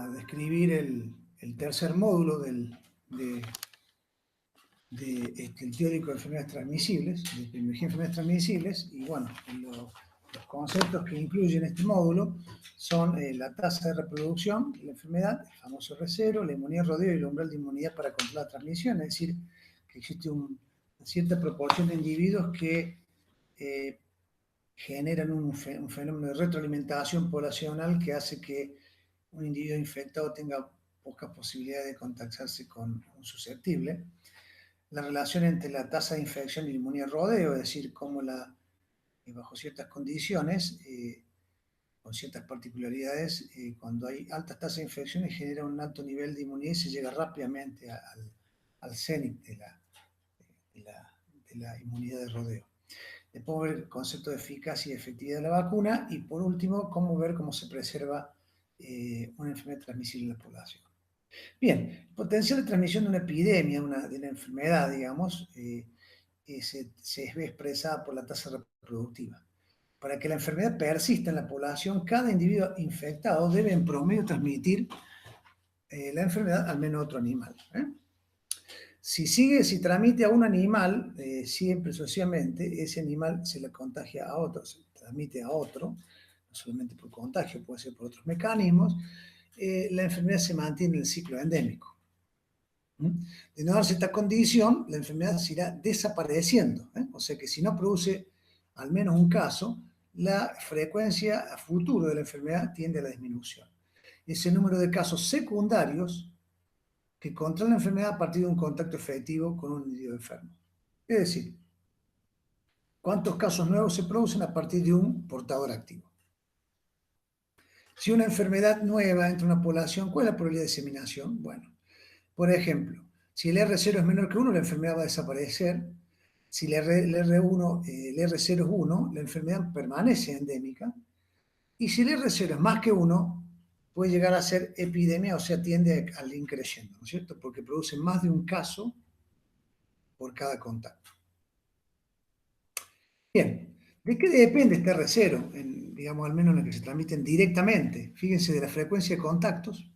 a describir el tercer módulo del teórico de enfermedades transmisibles, de epidemiología de enfermedades transmisibles, y bueno, los conceptos que incluyen este módulo son la tasa de reproducción de la enfermedad, el famoso R0, la inmunidad rodeo y el umbral de inmunidad para controlar la transmisión, es decir, que existe una cierta proporción de individuos que generan un fenómeno de retroalimentación poblacional que hace que un individuo infectado tenga pocas posibilidades de contactarse con un susceptible. La relación entre la tasa de infección y la inmunidad rodeo, es decir, cómo bajo ciertas condiciones, con ciertas particularidades, cuando hay altas tasas de infecciones genera un alto nivel de inmunidad y se llega rápidamente al cenit de la inmunidad de rodeo. Después ver el concepto de eficacia y efectividad de la vacuna y por último, ver cómo se preserva una enfermedad transmisible en la población. Bien, el potencial de transmisión de una epidemia, de una enfermedad, digamos, se ve expresada por la tasa reproductiva. Para que la enfermedad persista en la población, cada individuo infectado debe en promedio transmitir la enfermedad al menos a otro animal. Si transmite a un animal, siempre sucesivamente, ese animal se le contagia a otro, se transmite a otro, no solamente por contagio, puede ser por otros mecanismos, la enfermedad se mantiene en el ciclo endémico. De no darse esta condición, la enfermedad se irá desapareciendo. O sea que si no produce al menos un caso, la frecuencia a futuro de la enfermedad tiende a la disminución. Ese número de casos secundarios que contraen la enfermedad a partir de un contacto efectivo con un individuo enfermo. Es decir, ¿cuántos casos nuevos se producen a partir de un portador activo? Si una enfermedad nueva entra en una población, ¿cuál es la probabilidad de diseminación? Bueno, por ejemplo, si el R0 es menor que 1, la enfermedad va a desaparecer. Si el R0 es 1, la enfermedad permanece endémica. Y si el R0 es más que 1, puede llegar a ser epidemia, o sea, tiende al increciendo, ¿no es cierto? Porque produce más de un caso por cada contacto. Bien, ¿de qué depende este R0? Digamos, al menos en lo que se transmiten directamente. Fíjense, de la frecuencia de contactos.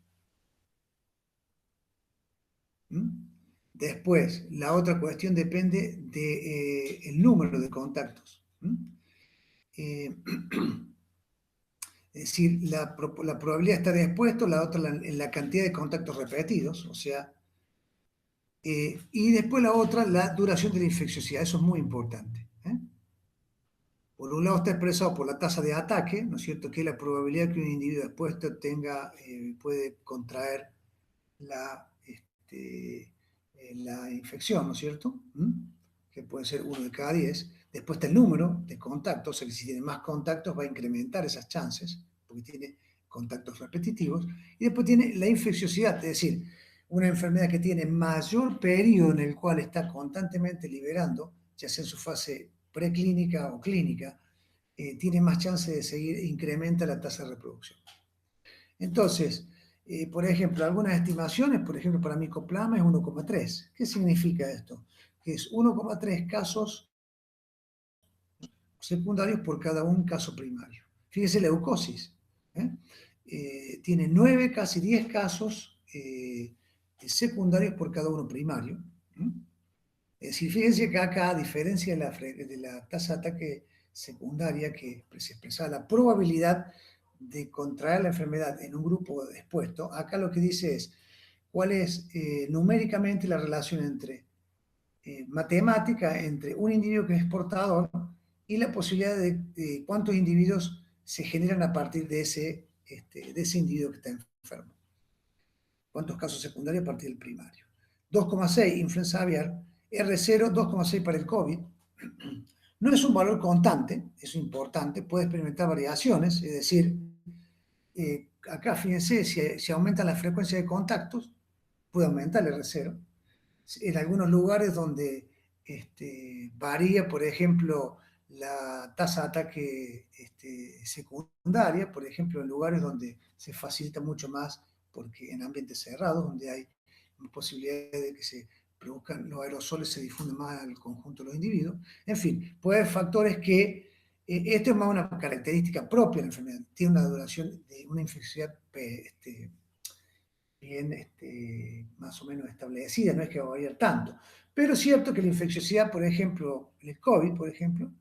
Después, la otra cuestión depende del número de contactos. Es decir, la probabilidad está expuesto, la otra en la cantidad de contactos repetidos, o sea, y después la otra, la duración de la infecciosidad, eso es muy importante. Por un lado está expresado por la tasa de ataque, ¿no es cierto?, que es la probabilidad que un individuo expuesto puede contraer la infección, ¿no es cierto?, que puede ser 1 de cada 10. Después está el número de contactos, o sea que si tiene más contactos va a incrementar esas chances, porque tiene contactos repetitivos. Y después tiene la infecciosidad, es decir, una enfermedad que tiene mayor periodo en el cual está constantemente liberando, ya sea en su fase preclínica o clínica, tiene más chance de seguir, incrementa la tasa de reproducción. Entonces, por ejemplo, algunas estimaciones, por ejemplo, para Mycoplasma es 1,3. ¿Qué significa esto? Que es 1,3 casos secundarios por cada un caso primario. Fíjese la leucosis. Tiene 9, casi 10 casos secundarios por cada uno primario. Es decir, fíjense que acá, a diferencia de la tasa de ataque secundaria, que se expresaba la probabilidad de contraer la enfermedad en un grupo expuesto, acá lo que dice es cuál es numéricamente la relación matemática entre un individuo que es portador y la posibilidad de cuántos individuos se generan a partir de ese individuo que está enfermo. ¿Cuántos casos secundarios a partir del primario? 2,6 influenza aviar, R0 2,6 para el COVID. No es un valor constante, es importante, puede experimentar variaciones, es decir, acá fíjense, si aumenta la frecuencia de contactos, puede aumentar el R0. En algunos lugares donde varía, por ejemplo, la tasa de ataque secundaria, por ejemplo, en lugares donde se facilita mucho más, porque en ambientes cerrados, donde hay posibilidad de que se produzcan los aerosoles, se difunden más al conjunto de los individuos. En fin, puede haber factores que, esto es más una característica propia de la enfermedad, tiene una duración de una infecciosidad bien más o menos establecida, no es que va a variar tanto. Pero es cierto que la infecciosidad, por ejemplo, el COVID, por ejemplo,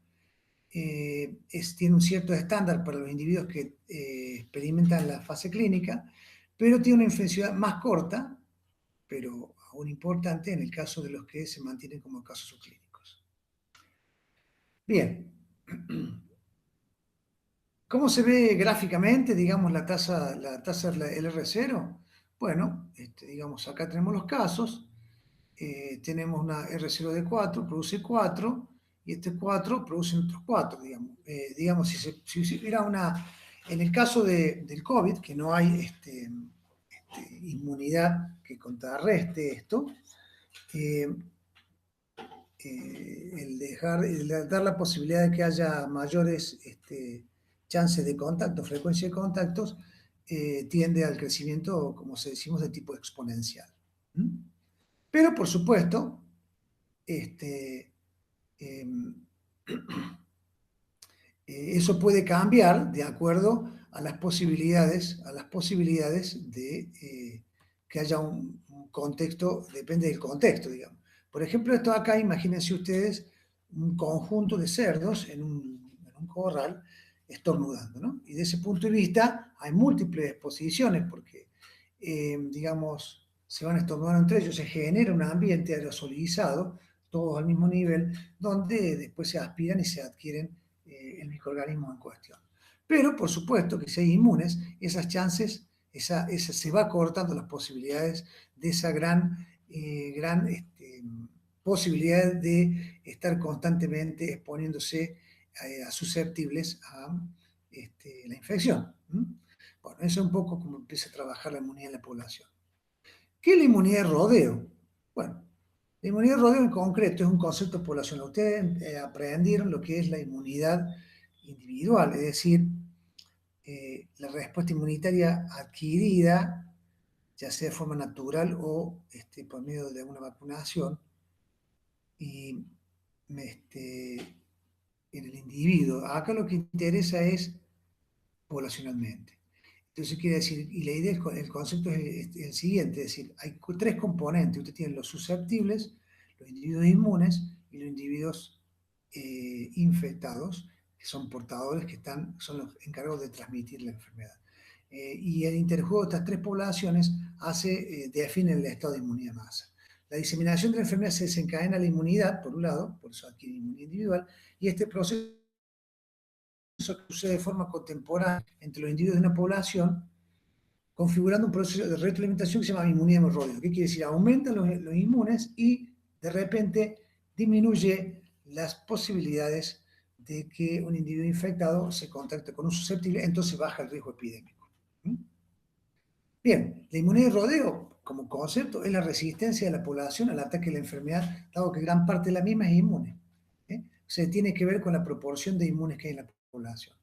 tiene un cierto estándar para los individuos que experimentan la fase clínica, pero tiene una infecciosidad más corta, pero aún importante en el caso de los que se mantienen como casos subclínicos. Bien. ¿Cómo se ve gráficamente, digamos, la tasa LR0? Bueno, digamos, acá tenemos los casos, tenemos una R0 de 4, produce 4, y este 4 produce otros 4, digamos. Digamos, si hubiera en el caso del COVID, que no hay inmunidad que contrarreste esto, el dar la posibilidad de que haya mayores chances de contacto, frecuencia de contactos, tiende al crecimiento, como se decimos, de tipo exponencial. Pero, por supuesto, eso puede cambiar de acuerdo a las posibilidades de que haya un contexto, depende del contexto, digamos. Por ejemplo, esto acá, imagínense ustedes un conjunto de cerdos en un corral estornudando, ¿no? Y de ese punto de vista hay múltiples exposiciones porque, digamos, se van estornudando entre ellos, se genera un ambiente aerosolizado, todos al mismo nivel, donde después se aspiran y se adquieren el microorganismo en cuestión. Pero, por supuesto, que si hay inmunes, esas chances, se va cortando las posibilidades de esa gran posibilidad de estar constantemente exponiéndose a susceptibles a la infección. Bueno, eso es un poco como empieza a trabajar la inmunidad en la población. ¿Qué es la inmunidad de rodeo? Bueno, la inmunidad de rodeo en concreto es un concepto poblacional. Ustedes aprendieron lo que es la inmunidad individual, es decir, la respuesta inmunitaria adquirida, ya sea de forma natural o por medio de una vacunación, y en el individuo. Acá lo que interesa es poblacionalmente. Entonces quiere decir, y la idea, el concepto es el siguiente, es decir, hay tres componentes. Usted tiene los susceptibles, los individuos inmunes y los individuos infectados, que son portadores, son los encargados de transmitir la enfermedad. Y el interjuego de estas tres poblaciones define el estado de inmunidad de masa. La diseminación de la enfermedad se desencadena la inmunidad, por un lado, por eso adquiere inmunidad individual, y este proceso sucede de forma contemporánea entre los individuos de una población, configurando un proceso de retroalimentación que se llama inmunidad hemorroide. ¿Qué quiere decir? Aumentan los inmunes y de repente disminuye las posibilidades de que un individuo infectado se contacte con un susceptible, entonces baja el riesgo epidémico. Bien, la inmunidad de rodeo, como concepto, es la resistencia de la población al ataque de la enfermedad, dado que gran parte de la misma es inmune. O sea, tiene que ver con la proporción de inmunes que hay en la población.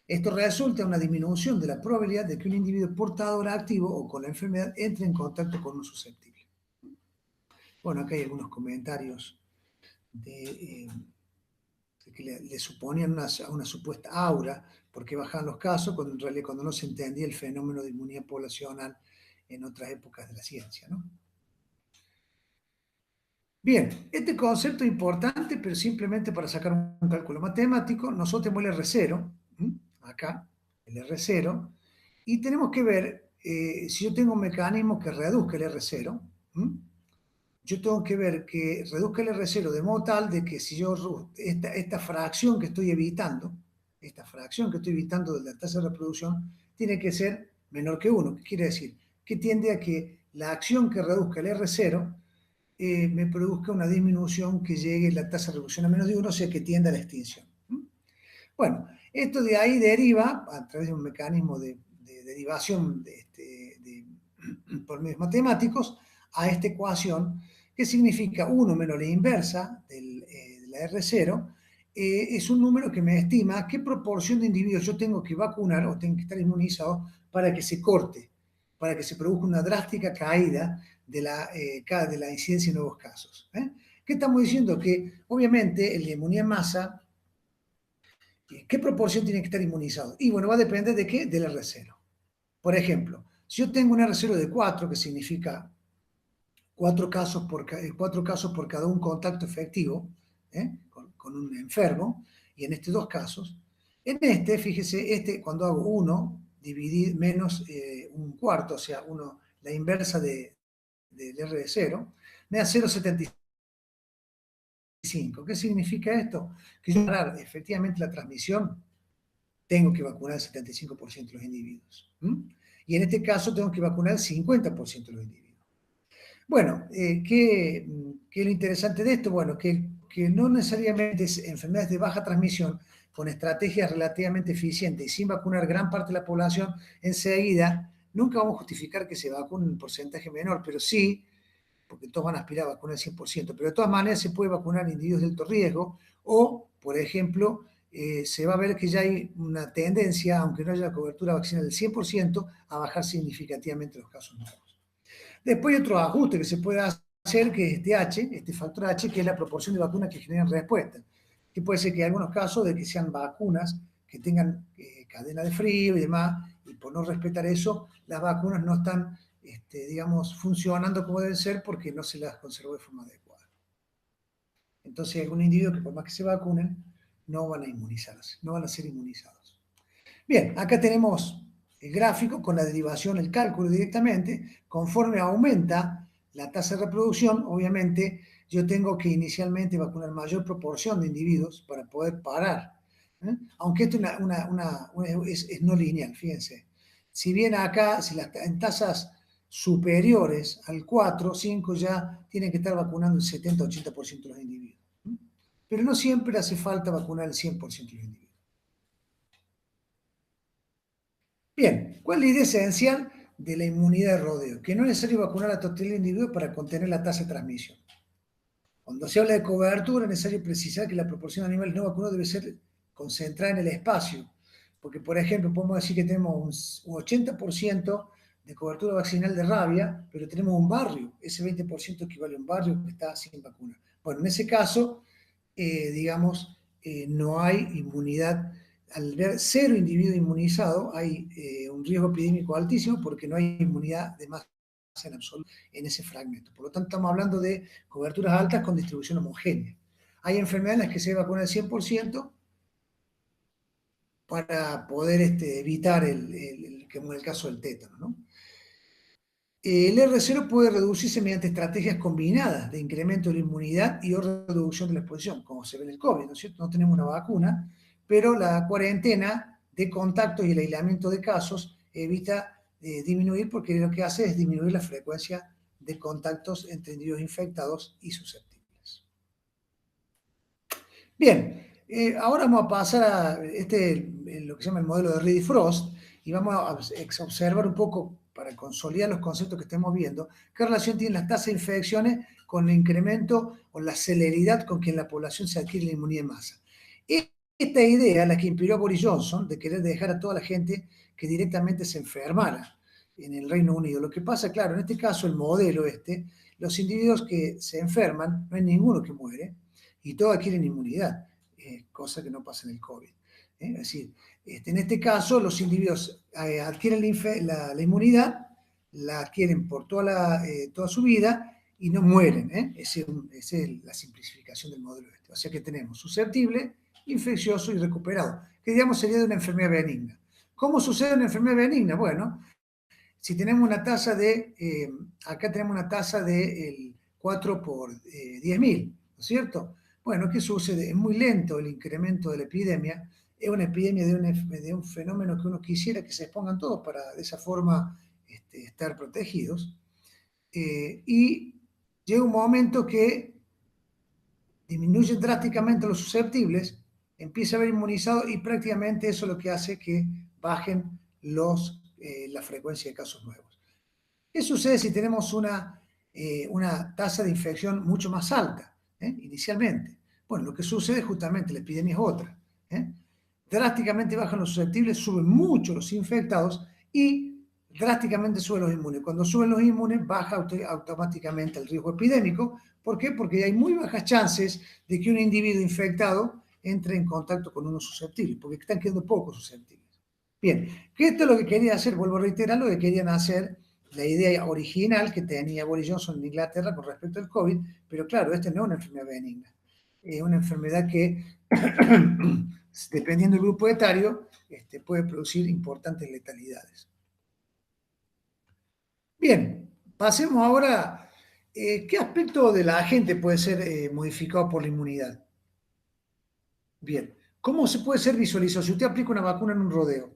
Esto resulta en una disminución de la probabilidad de que un individuo portador activo o con la enfermedad entre en contacto con un susceptible. Bueno, acá hay algunos comentarios de que le suponían una supuesta aura, porque bajaban los casos, cuando en realidad no se entendía el fenómeno de inmunidad poblacional en otras épocas de la ciencia, ¿no? Bien, este concepto es importante, pero simplemente para sacar un cálculo matemático, nosotros tenemos el R0, acá, el R0, y tenemos que ver, si yo tengo un mecanismo que reduzca el R0, yo tengo que ver que reduzca el R0 de modo tal de que si yo, esta fracción que estoy evitando, de la tasa de reproducción, tiene que ser menor que 1. ¿Qué quiere decir? Que tiende a que la acción que reduzca el R0 me produzca una disminución que llegue la tasa de reproducción a menos de 1, o sea que tiende a la extinción. Bueno, esto de ahí deriva, a través de un mecanismo de derivación por medios matemáticos, a esta ecuación, que significa 1 menos la inversa de la R0, es un número que me estima qué proporción de individuos yo tengo que vacunar o tengo que estar inmunizado para que se corte, para que se produzca una drástica caída de la incidencia de nuevos casos. ¿Qué estamos diciendo? Que obviamente el de inmunidad en masa, ¿qué proporción tiene que estar inmunizado? Y bueno, va a depender de qué, del R0. Por ejemplo, Si yo tengo un R0 de 4, que significa 4 casos por cada un contacto efectivo, con un enfermo, y en estos 2 casos, en este, fíjese, cuando hago 1 dividir menos un cuarto, o sea, la inversa del R de 0, me da 0,75. ¿Qué significa esto? Que yo para parar efectivamente la transmisión tengo que vacunar el 75% de los individuos. Y en este caso tengo que vacunar el 50% de los individuos. Bueno, ¿qué es lo interesante de esto? Bueno, que no necesariamente enfermedades de baja transmisión, con estrategias relativamente eficientes y sin vacunar gran parte de la población enseguida, nunca vamos a justificar que se vacune un porcentaje menor, pero sí, porque todos van a aspirar a vacunar el 100%, pero de todas maneras se puede vacunar individuos de alto riesgo o, por ejemplo, se va a ver que ya hay una tendencia, aunque no haya cobertura vaccinal del 100%, a bajar significativamente los casos nuevos. Después hay otro ajuste que se puede hacer, que es este factor H, que es la proporción de vacunas que generan respuesta. Que puede ser que hay algunos casos de que sean vacunas que tengan cadena de frío y demás, y por no respetar eso, las vacunas no están, digamos, funcionando como deben ser porque no se las conservó de forma adecuada. Entonces hay algún individuo que por más que se vacunen, no van a inmunizarse, no van a ser inmunizados. Bien, acá tenemos el gráfico con la derivación, el cálculo directamente. Conforme aumenta la tasa de reproducción, obviamente yo tengo que inicialmente vacunar mayor proporción de individuos para poder parar. Aunque esto es no lineal, fíjense. Si bien acá, en tasas superiores al 4, 5 ya tienen que estar vacunando el 70-80% de los individuos. Pero no siempre hace falta vacunar el 100% de los individuos. Bien, ¿cuál es la idea esencial de la inmunidad de rodeo? Que no es necesario vacunar a total individuo para contener la tasa de transmisión. Cuando se habla de cobertura, es necesario precisar que la proporción de animales no vacunados debe ser concentrada en el espacio. Porque, por ejemplo, podemos decir que tenemos un 80% de cobertura vaccinal de rabia, pero tenemos un barrio. Ese 20% equivale a un barrio que está sin vacuna. Bueno, en ese caso, digamos, no hay inmunidad. Al ver 0 individuos inmunizados, hay un riesgo epidémico altísimo porque no hay inmunidad de masa en absoluto en ese fragmento. Por lo tanto, estamos hablando de coberturas altas con distribución homogénea. Hay enfermedades en las que se vacuna el 100% para poder evitar como en el caso del tétano, ¿no? El R0 puede reducirse mediante estrategias combinadas de incremento de la inmunidad y o reducción de la exposición, como se ve en el COVID, ¿no es cierto? No tenemos una vacuna, pero la cuarentena de contactos y el aislamiento de casos evita disminuir, porque lo que hace es disminuir la frecuencia de contactos entre individuos infectados y susceptibles. Bien, ahora vamos a pasar a lo que se llama el modelo de Reed y Frost, y vamos a observar un poco, para consolidar los conceptos que estamos viendo, qué relación tienen las tasas de infecciones con el incremento o la celeridad con que en la población se adquiere la inmunidad de masa. Esta idea, la que inspiró a Boris Johnson, de querer dejar a toda la gente que directamente se enfermara en el Reino Unido. Lo que pasa, claro, en este caso, el modelo los individuos que se enferman, no hay ninguno que muere, y todos adquieren inmunidad, cosa que no pasa en el COVID. Es decir, en este caso, los individuos adquieren la inmunidad, la adquieren por toda su vida y no mueren. Esa es la simplificación del modelo este. O sea que tenemos susceptible, infeccioso y recuperado, que digamos sería de una enfermedad benigna. ¿Cómo sucede una enfermedad benigna? Bueno, si tenemos una tasa acá tenemos una tasa de 4 por 10.000, ¿no es cierto? Bueno, ¿qué sucede? Es muy lento el incremento de la epidemia, es una epidemia de un fenómeno que uno quisiera que se expongan todos para de esa forma estar protegidos, y llega un momento que disminuyen drásticamente los susceptibles, empieza a haber inmunizados y prácticamente eso es lo que hace que bajen la frecuencia de casos nuevos. ¿Qué sucede si tenemos una tasa de infección mucho más alta inicialmente? Bueno, lo que sucede justamente, la epidemia es otra. Drásticamente bajan los susceptibles, suben mucho los infectados y drásticamente suben los inmunes. Cuando suben los inmunes, baja automáticamente el riesgo epidémico. ¿Por qué? Porque hay muy bajas chances de que un individuo infectado entre en contacto con uno susceptible, porque están quedando pocos susceptibles. Bien, que esto es lo que quería hacer, vuelvo a reiterar, lo que querían hacer, la idea original que tenía Boris Johnson en Inglaterra con respecto al COVID, pero claro, esta no es una enfermedad benigna, es una enfermedad que, dependiendo del grupo etario, puede producir importantes letalidades. Bien, pasemos ahora, ¿qué aspecto de la agente puede ser modificado por la inmunidad? Bien, ¿cómo se puede ser visualizado? Si usted aplica una vacuna en un rodeo,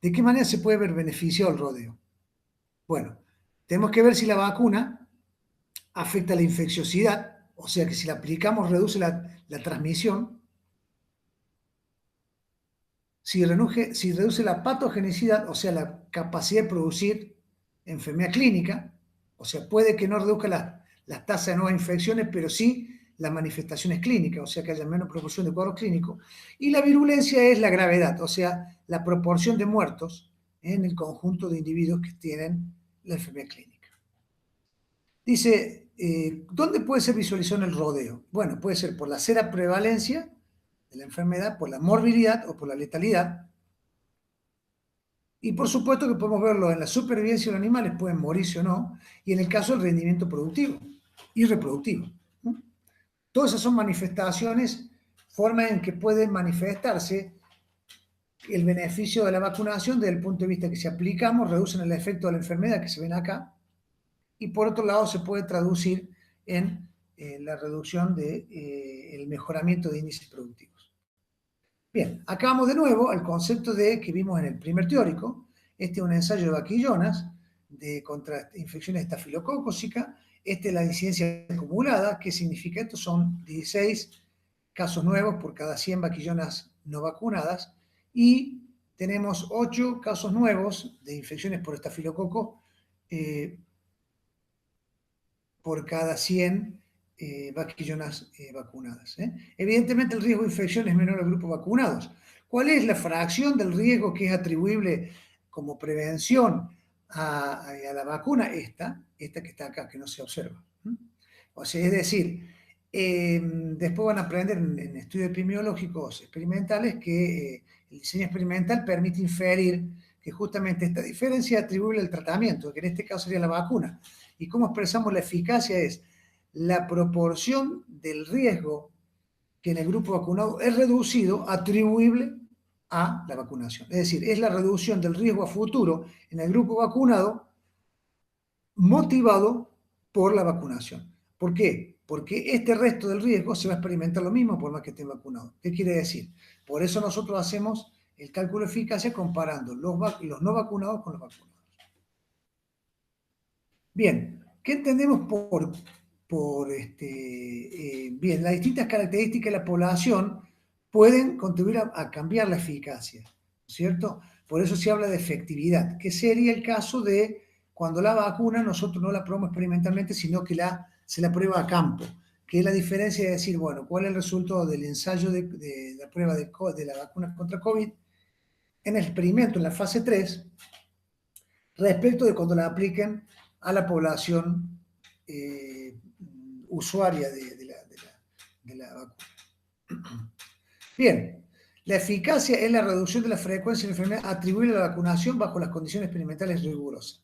¿de qué manera se puede ver beneficiado el rodeo? Bueno, tenemos que ver si la vacuna afecta la infecciosidad, o sea que si la aplicamos reduce la transmisión, si reduce la patogenicidad, o sea, la capacidad de producir enfermedad clínica, o sea, puede que no reduzca las tasas de nuevas infecciones, pero sí las manifestaciones clínicas, o sea, que haya menos proporción de cuadros clínicos. Y la virulencia es la gravedad, o sea, la proporción de muertos en el conjunto de individuos que tienen la enfermedad clínica. Dice, ¿dónde puede ser visualizado en el rodeo? Bueno, puede ser por la cera prevalencia de la enfermedad, por la morbilidad o por la letalidad. Y por supuesto que podemos verlo en la supervivencia de los animales, pueden morirse o no, y en el caso del rendimiento productivo y reproductivo. ¿No? Todas esas son manifestaciones, formas en que puede manifestarse el beneficio de la vacunación desde el punto de vista que si aplicamos, reducen el efecto de la enfermedad que se ven acá, y por otro lado se puede traducir en la reducción del mejoramiento de índices productivos. Bien, acá vamos de nuevo al concepto que vimos en el primer teórico. Este es un ensayo de vaquillonas contra infecciones estafilocócicas. Esta es la incidencia acumulada. ¿Qué significa esto? Son 16 casos nuevos por cada 100 vaquillonas no vacunadas y tenemos 8 casos nuevos de infecciones por estafilococo por cada 100 vaquillonas vacunadas. Evidentemente el riesgo de infección es menor en los grupos vacunados. ¿Cuál es la fracción del riesgo que es atribuible como prevención a la vacuna? Esta que está acá, que no se observa. O sea, es decir, después van a aprender en estudios epidemiológicos experimentales que el diseño experimental permite inferir que justamente esta diferencia es atribuible al tratamiento, que en este caso sería la vacuna. ¿Y cómo expresamos la eficacia? Es la proporción del riesgo que en el grupo vacunado es reducido atribuible a la vacunación. Es decir, es la reducción del riesgo a futuro en el grupo vacunado motivado por la vacunación. ¿Por qué? Porque este resto del riesgo se va a experimentar lo mismo por más que estén vacunados. ¿Qué quiere decir? Por eso nosotros hacemos el cálculo de eficacia comparando los no vacunados con los vacunados. Bien, ¿qué entendemos bien? Las distintas características de la población pueden contribuir a cambiar la eficacia, ¿cierto? Por eso se habla de efectividad, que sería el caso de cuando la vacuna nosotros no la probamos experimentalmente, sino que se la prueba a campo, que es la diferencia de decir, bueno, ¿cuál es el resultado del ensayo de la prueba de la vacuna contra COVID en el experimento, en la fase 3, respecto de cuando la apliquen a la población usuaria de la vacuna? Bien, la eficacia es la reducción de la frecuencia de la enfermedad atribuible a la vacunación bajo las condiciones experimentales rigurosas.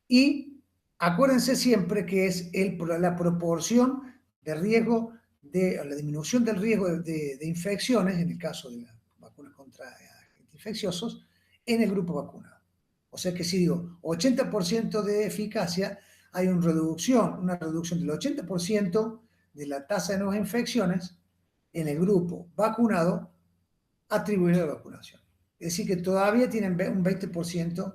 Y acuérdense siempre que es la proporción de riesgo, la disminución del riesgo de infecciones, en el caso de las vacunas contra agentes infecciosos, en el grupo vacunado. O sea que si digo 80% de eficacia, hay una reducción del 80% de la tasa de nuevas infecciones en el grupo vacunado atribuido a la vacunación. Es decir, que todavía tienen un 20%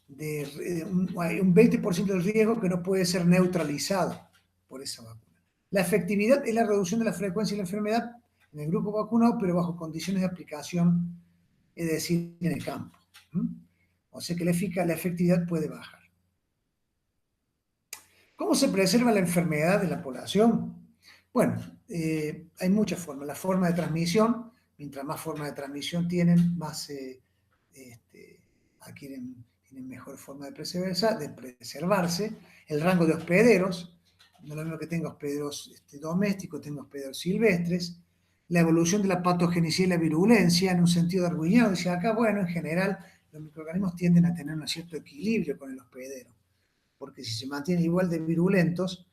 un 20% del riesgo que no puede ser neutralizado por esa vacuna. La efectividad es la reducción de la frecuencia de la enfermedad en el grupo vacunado, pero bajo condiciones de aplicación, es decir, en el campo. O sea que la efectividad puede bajar. ¿Cómo se preserva la enfermedad de la población? Bueno, hay muchas formas. La forma de transmisión, mientras más forma de transmisión tienen, más tienen mejor forma de preservarse. El rango de hospederos, no es lo mismo que tenga hospederos domésticos, tenga hospederos silvestres. la evolución de la patogenicidad y la virulencia en un sentido darwiniano. Dice acá, bueno, en general los microorganismos tienden a tener un cierto equilibrio con el hospedero, porque si se mantienen igual de virulentos,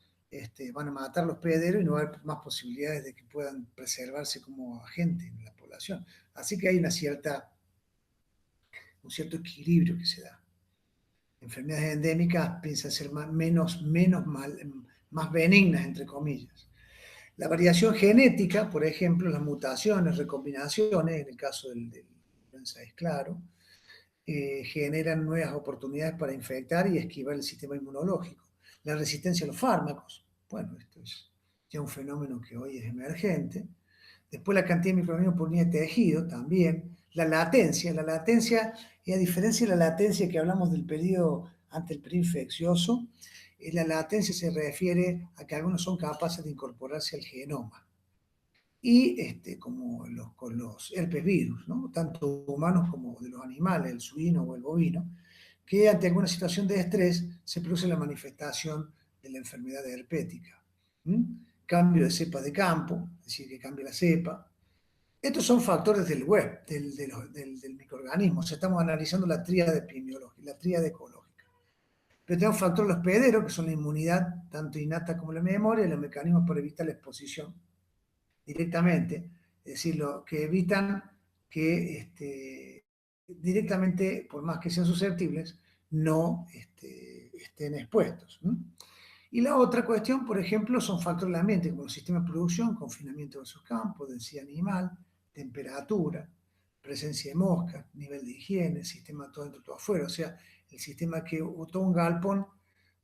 van a matar a los hospederos y no va a haber más posibilidades de que puedan preservarse como agentes en la población. Así que hay un cierto equilibrio que se da. Enfermedades endémicas piensan ser más benignas, entre comillas. La variación genética, por ejemplo, las mutaciones, recombinaciones, en el caso del influenza es claro, generan nuevas oportunidades para infectar y esquivar el sistema inmunológico. La resistencia a los fármacos, bueno, esto es ya un fenómeno que hoy es emergente. Después la cantidad de microorganismos por unidad de tejido también. La latencia, y a diferencia de la latencia que hablamos del periodo ante el periodo infeccioso, la latencia se refiere a que algunos son capaces de incorporarse al genoma. Y como con los herpes virus, ¿no? Tanto humanos como de los animales, el suino o el bovino, que ante alguna situación de estrés se produce la manifestación de la enfermedad herpética. ¿Mm? Cambio de cepa de campo, es decir, que cambia la cepa. Estos son factores del web, del microorganismo. O sea, estamos analizando la tríada epidemiológica, la tríada ecológica. Pero tenemos factores hospederos, que son la inmunidad, tanto innata como la memoria, y los mecanismos para evitar la exposición directamente, es decir, lo que evitan que directamente, por más que sean susceptibles, no estén expuestos. Y la otra cuestión, por ejemplo, son factores del ambiente, como el sistema de producción, confinamiento de sus campos, densidad animal, temperatura, presencia de moscas, nivel de higiene, sistema todo dentro, todo afuera. O sea, el sistema que todo un galpón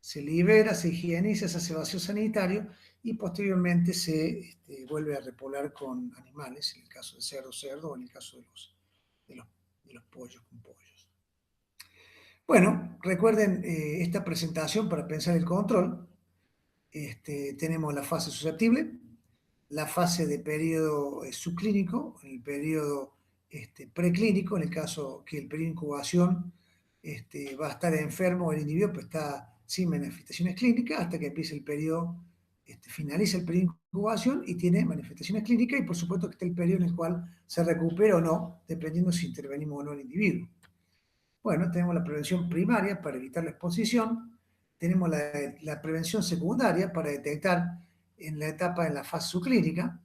se libera, se higieniza, se hace vacío sanitario y posteriormente se vuelve a repoblar con animales, en el caso de cerdo, o en el caso de los pollos con pollos. Bueno, recuerden esta presentación para pensar el control. Tenemos la fase susceptible, la fase de periodo subclínico, el periodo preclínico, en el caso que el periodo de incubación va a estar enfermo el individuo, pues está sin manifestaciones clínicas, hasta que empiece el periodo, finaliza el periodo de incubación y tiene manifestaciones clínicas, y por supuesto que está el periodo en el cual se recupera o no, dependiendo si intervenimos o no el individuo. Bueno, tenemos la prevención primaria para evitar la exposición, tenemos la prevención secundaria para detectar en la fase subclínica,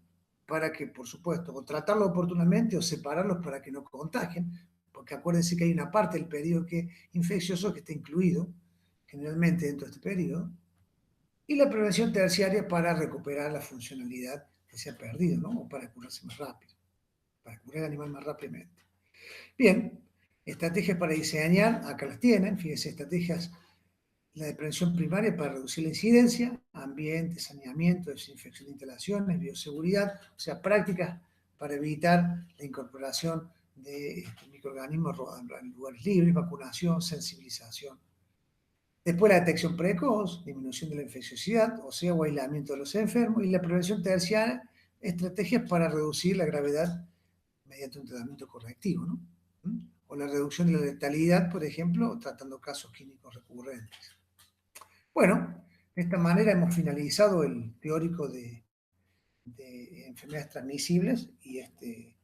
para que, por supuesto, o tratarlo oportunamente o separarlos para que no contagien, porque acuérdense que hay una parte del periodo infeccioso que está incluido generalmente dentro de este periodo, y la prevención terciaria para recuperar la funcionalidad que se ha perdido, ¿no? O para curarse más rápido, para curar el animal más rápidamente. Bien, estrategias para diseñar, acá las tienen, fíjense, estrategias, la de prevención primaria para reducir la incidencia, ambiente, saneamiento, desinfección de instalaciones, bioseguridad, o sea, prácticas para evitar la incorporación de microorganismos en lugares libres, vacunación, sensibilización. Después la detección precoz, disminución de la infecciosidad, o sea, o aislamiento de los enfermos, y la prevención terciaria, estrategias para reducir la gravedad mediante un tratamiento correctivo, ¿no? O la reducción de la letalidad, por ejemplo, tratando casos clínicos recurrentes. Bueno, de esta manera hemos finalizado el teórico de enfermedades transmisibles y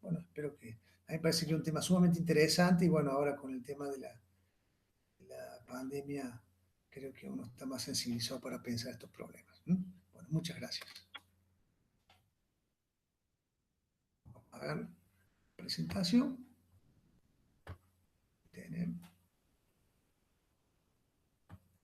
bueno, espero que, a mí me parece que es un tema sumamente interesante y bueno, ahora con el tema de la pandemia, creo que uno está más sensibilizado para pensar estos problemas. Bueno, muchas gracias. A ver, presentación.